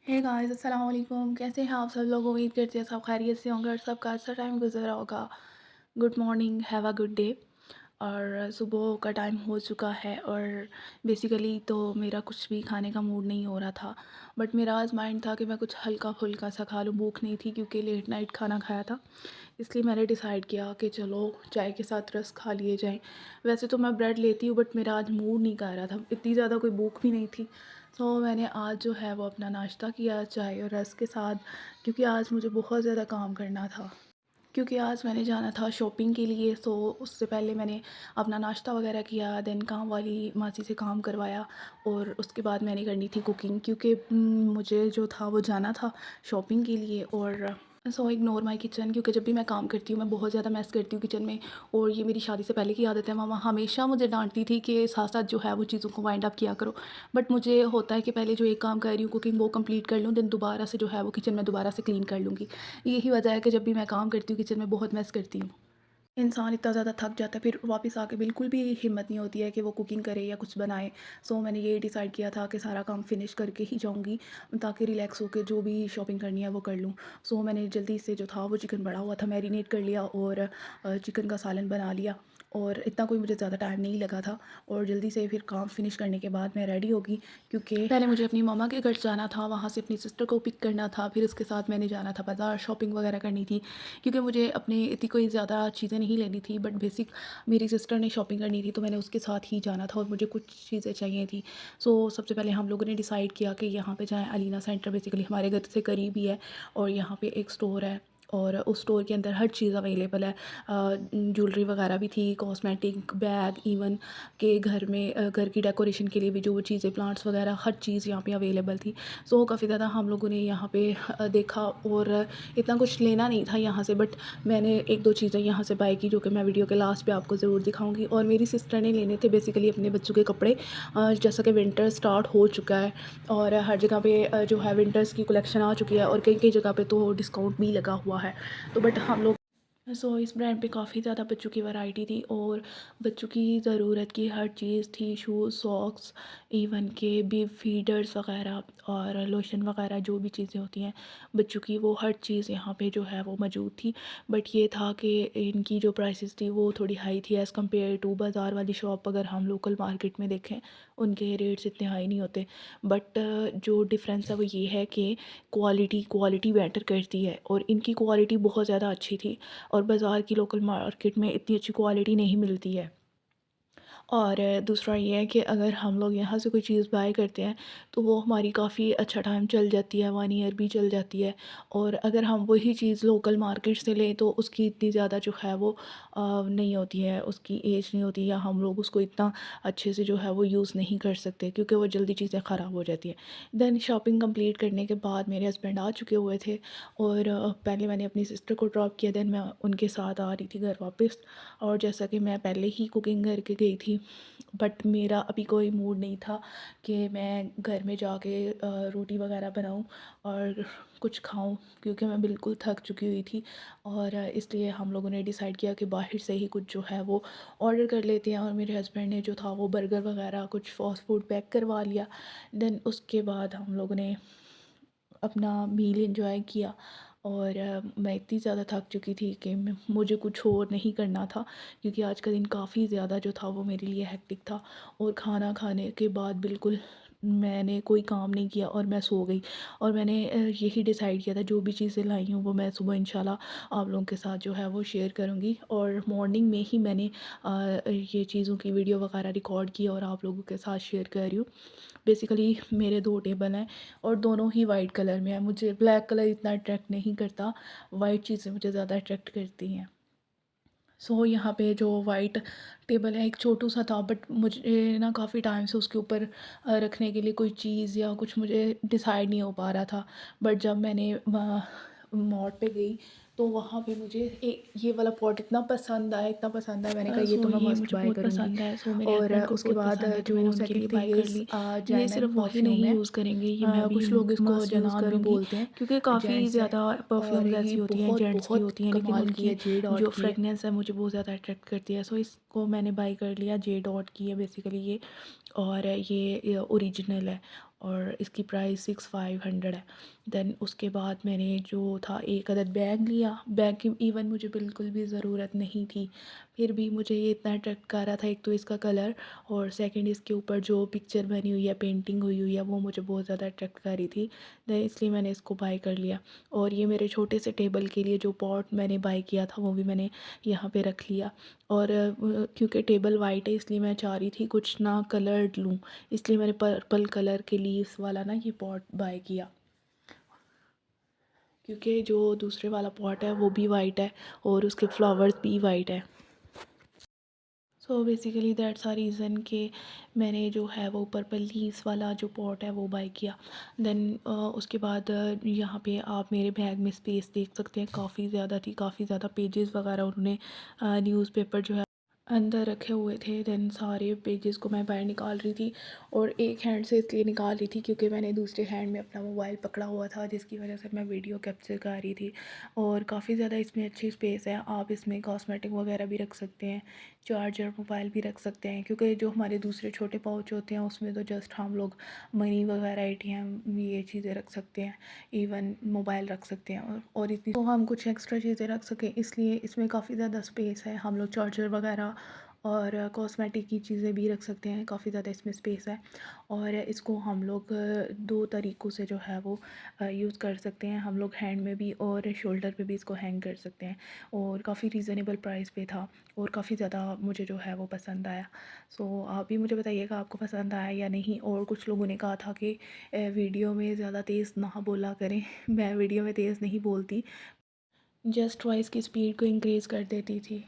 Hey guys अस्सलाम वालेकुम। कैसे हैं आप सब लोग? उम्मीद करते हैं सब खैरियत से होंगे और सबका अच्छा टाइम गुजर रहा होगा। Good morning, have a good day. और सुबह का टाइम हो चुका है और बेसिकली तो मेरा कुछ भी खाने का मूड नहीं हो रहा था, बट मेरा आज माइंड था कि मैं कुछ हल्का फुल्का सा खा लूँ। भूख नहीं थी क्योंकि लेट नाइट खाना खाया था, इसलिए मैंने डिसाइड किया कि चलो चाय के साथ रस्क खा लिए जाएं। वैसे तो मैं ब्रेड लेती हूँ, बट मेरा आज मूड नहीं कर रहा था, इतनी ज़्यादा कोई भूख भी नहीं थी। तो मैंने आज जो है वो अपना नाश्ता किया चाय और रस्क के साथ, क्योंकि आज मुझे बहुत ज़्यादा काम करना था। क्योंकि आज मैंने जाना था शॉपिंग के लिए, तो उससे पहले मैंने अपना नाश्ता वगैरह किया, देन काम वाली मासी से काम करवाया और उसके बाद मैंने करनी थी कुकिंग, क्योंकि मुझे जो था वो जाना था शॉपिंग के लिए। और सो इग्नोर माय किचन, क्योंकि जब भी मैं काम करती हूँ मैं बहुत ज़्यादा मैस करती हूँ किचन में। और ये मेरी शादी से पहले की आदत है। मामा हमेशा मुझे डांटती थी कि साथ साथ जो है वो चीज़ों को वाइंड अप किया करो, बट मुझे होता है कि पहले जो एक काम कर रही हूँ कुकिंग वो कंप्लीट कर लूँ, देन दोबारा से जो है वो किचन में दोबारा से क्लीन कर लूँगी। यही वजह है कि जब भी मैं काम करती हूँ किचन में बहुत मेस करती हूँ। इंसान इतना ज़्यादा थक जाता है, फिर वापस आके बिल्कुल भी हिम्मत नहीं होती है कि वो कुकिंग करे या कुछ बनाए। सो मैंने ये डिसाइड किया था कि सारा काम फिनिश करके ही जाऊँगी, ताकि रिलैक्स होके जो भी शॉपिंग करनी है वो कर लूँ। सो मैंने जल्दी से जो था वो चिकन बड़ा हुआ था मैरिनेट कर लिया और चिकन का सालन बना लिया। और इतना कोई मुझे ज़्यादा टाइम नहीं लगा था। और जल्दी से फिर काम फिनिश करने के बाद मैं रेडी होगी, क्योंकि पहले मुझे अपनी मम्मा के घर जाना था, वहाँ से अपनी सिस्टर को पिक करना था, फिर उसके साथ मैंने जाना था बाज़ार, शॉपिंग वगैरह करनी थी। क्योंकि मुझे अपनी इतनी कोई ज़्यादा चीज़ें नहीं लेनी थी, बट बेसिक मेरी सिस्टर ने शॉपिंग करनी थी तो मैंने उसके साथ ही जाना था और मुझे कुछ चीज़ें चाहिए थी। सो सबसे पहले हम लोगों ने डिसाइड किया कि यहाँ पे जाएँ। अलीना सेंटर बेसिकली हमारे घर से करीब ही है और यहाँ पे एक स्टोर है और उस स्टोर के अंदर हर चीज़ अवेलेबल है। ज्वेलरी वगैरह भी थी, कॉस्मेटिक, बैग, इवन के घर में घर की डेकोरेशन के लिए भी जो चीज़ें, प्लांट्स वगैरह, हर चीज़ यहाँ पे अवेलेबल थी। सो काफ़ी ज़्यादा हम लोगों ने यहाँ पे देखा और इतना कुछ लेना नहीं था यहाँ से, बट मैंने एक दो चीज़ें यहाँ से बाय की जो कि मैं वीडियो के लास्ट पे आपको ज़रूर दिखाऊंगी। और मेरी सिस्टर ने लेने थे बेसिकली अपने बच्चों के कपड़े, जैसा कि विंटर स्टार्ट हो चुका है और हर जगह पे जो है विंटर्स की कलेक्शन आ चुकी है और कई कई जगह पे तो डिस्काउंट भी लगा हुआ है। तो बट हम लोग इस ब्रांड पे काफ़ी ज़्यादा बच्चों की वैरायटी थी और बच्चों की ज़रूरत की हर चीज़ थी। शूज़, सॉक्स, इवन के भी फीडर्स वगैरह और लोशन वगैरह, जो भी चीज़ें होती हैं बच्चों की, वो हर चीज़ यहाँ पे जो है वो मौजूद थी। बट ये था कि इनकी जो प्राइसेस थी वो थोड़ी हाई थी एज़ कम्पेयर टू बाज़ार वाली शॉप। अगर हम लोकल मार्केट में देखें उनके रेट्स इतने हाई नहीं होते, बट जो डिफरेंस है वो ये है कि क्वालिटी बेटर करती है और इनकी क्वालिटी बहुत ज़्यादा अच्छी थी और बाज़ार की लोकल मार्केट में इतनी अच्छी क्वालिटी नहीं मिलती है। और दूसरा ये है कि अगर हम लोग यहाँ से कोई चीज़ बाय करते हैं तो वो हमारी काफ़ी अच्छा टाइम चल जाती है, 1 ईयर भी चल जाती है। और अगर हम वही चीज़ लोकल मार्केट से लें तो उसकी इतनी ज़्यादा जो है वो नहीं होती है, उसकी एज नहीं होती, या हम लोग उसको इतना अच्छे से जो है वो यूज़ नहीं कर सकते क्योंकि वो जल्दी चीज़ें ख़राब हो जाती हैं। देन शॉपिंग कंप्लीट करने के बाद मेरे हस्बैंड आ चुके हुए थे और पहले मैंने अपनी सिस्टर को ड्रॉप किया, देन मैं उनके साथ आ रही थी घर वापस। और जैसा कि मैं पहले ही कुकिंग करके गई थी, बट मेरा अभी कोई मूड नहीं था कि मैं घर में जाके रोटी वगैरह बनाऊं और कुछ खाऊं, क्योंकि मैं बिल्कुल थक चुकी हुई थी। और इसलिए हम लोगों ने डिसाइड किया कि बाहर से ही कुछ जो है वो ऑर्डर कर लेते हैं और मेरे हस्बैंड ने जो था वो बर्गर वगैरह कुछ फास्ट फूड पैक करवा लिया। देन उसके बाद हम लोगों ने अपना मील एंजॉय किया। और मैं इतनी ज़्यादा थक चुकी थी कि मुझे कुछ और नहीं करना था, क्योंकि आज का दिन काफ़ी ज़्यादा जो था वो मेरे लिए हेक्टिक था। और खाना खाने के बाद बिल्कुल मैंने कोई काम नहीं किया और मैं सो गई। और मैंने यही डिसाइड किया था जो भी चीज़ें लाई हूँ वो मैं सुबह इंशाल्लाह आप लोगों के साथ जो है वो शेयर करूँगी। और मॉर्निंग में ही मैंने ये चीज़ों की वीडियो वगैरह रिकॉर्ड की और आप लोगों के साथ शेयर कर रही हूँ। बेसिकली मेरे 2 टेबल हैं और दोनों ही वाइट कलर में है। मुझे ब्लैक कलर इतना अट्रैक्ट नहीं करता, वाइट चीज़ें मुझे ज़्यादा अट्रैक्ट करती हैं। सो यहाँ पे जो वाइट टेबल है एक छोटू सा था, बट मुझे ना काफ़ी टाइम से उसके ऊपर रखने के लिए कोई चीज़ या कुछ मुझे डिसाइड नहीं हो पा रहा था। बट जब मैंने मॉल पे गई तो वहाँ पे मुझे ये वाला पॉट इतना पसंद आया, मैंने कहा ये सो तो मैं ये मस्ट मुझे बाय बहुत करूँगी। पसंद है। सो मेरे और हस्बैंड को उसके बहुत बाद पसंद है तो मैंने जो उनके लिए सेकंड बाय थिंग कर इज़ ली। ये जैनन सिर्फ वही परफ्यूम नहीं है। यूज़ करेंगे, ये मैं भी कुछ लोग इसको मस्ट यूज़ जनान भी करूँगी, बोलते हैं, क्योंकि काफ़ी जेंट्स है। ज़्यादा और परफ्यूम्स ये ऐसी होती हैं बहुत जेंट्स की बहुत होती हैं, लेकिन कमाल की उनकी है, जे डॉट जो की है। फ्रेगनेंस है मुझे बहुत ज़्यादा अट्रैक्ट करती है। सो इसको मैंने बाय कर लिया, जे डॉट की है बेसिकली ये। और ये ओरिजिनल है और इसकी प्राइस 6500 है। देन उसके बाद मैंने जो था एक अदद बैग लिया। बैग की इवन मुझे बिल्कुल भी ज़रूरत नहीं थी, फिर भी मुझे ये इतना अट्रैक्ट कर रहा था। एक तो इसका कलर, और सेकंड इसके ऊपर जो पिक्चर बनी हुई है, पेंटिंग हुई हुई है, वो मुझे बहुत ज़्यादा अट्रैक्ट कर रही थी। देन इसलिए मैंने इसको बाय कर लिया। और ये मेरे छोटे से टेबल के लिए जो पॉट मैंने बाय किया था वो भी मैंने यहाँ पे रख लिया। और क्योंकि टेबल वाइट है इसलिए मैं चाह रही थी कुछ ना कलर्ड लूँ, इसलिए मैंने पर्पल कलर के लीव्स वाला ना ये पॉट बाय किया, क्योंकि जो दूसरे वाला पॉट है वो भी वाइट है और उसके फ्लावर्स भी वाइट है। So basically that's a reason कि मैंने जो है वो पर्पल लीव्स वाला जो पॉट है वो बाय किया। देन उसके बाद यहाँ पे आप मेरे बैग में स्पेस देख सकते हैं, काफ़ी ज़्यादा थी, काफ़ी ज़्यादा पेजेस वगैरह उन्होंने न्यूज़पेपर जो है अंदर रखे हुए थे। देन सारे पेजेस को मैं बाहर निकाल रही थी, और एक हैंड से इसलिए निकाल रही थी क्योंकि मैंने दूसरे हैंड में अपना मोबाइल पकड़ा हुआ था, जिसकी वजह से मैं वीडियो कैप्चर कर रही थी। और काफ़ी ज़्यादा इसमें अच्छी स्पेस है, आप इसमें कॉस्मेटिक वगैरह भी रख सकते हैं, चार्जर मोबाइल भी रख सकते हैं, क्योंकि जो हमारे दूसरे छोटे पाउच होते हैं उसमें तो जस्ट हम लोग मनी वगैरह एटीएम ये चीज़ें रख सकते हैं, इवन मोबाइल रख सकते हैं। और इतनी तो हम कुछ एक्स्ट्रा चीज़ें रख सकें, इसलिए इसमें काफ़ी ज़्यादा स्पेस है। हम लोग चार्जर वगैरह और कॉस्मेटिक की चीज़ें भी रख सकते हैं, काफ़ी ज़्यादा इसमें स्पेस है। और इसको हम लोग दो तरीक़ों से जो है वो यूज़ कर सकते हैं। हम लोग हैंड में भी और शोल्डर पे भी इसको हैंग कर सकते हैं, और काफ़ी रीज़नेबल प्राइस पे था, और काफ़ी ज़्यादा मुझे जो है वो पसंद आया। सो आप भी मुझे बताइएगा आपको पसंद आया या नहीं। और कुछ लोगों ने कहा था कि वीडियो में ज़्यादा तेज़ ना बोला करें। मैं वीडियो में तेज़ नहीं बोलती, जस्ट वॉइस की स्पीड को इंक्रीज़ कर देती थी।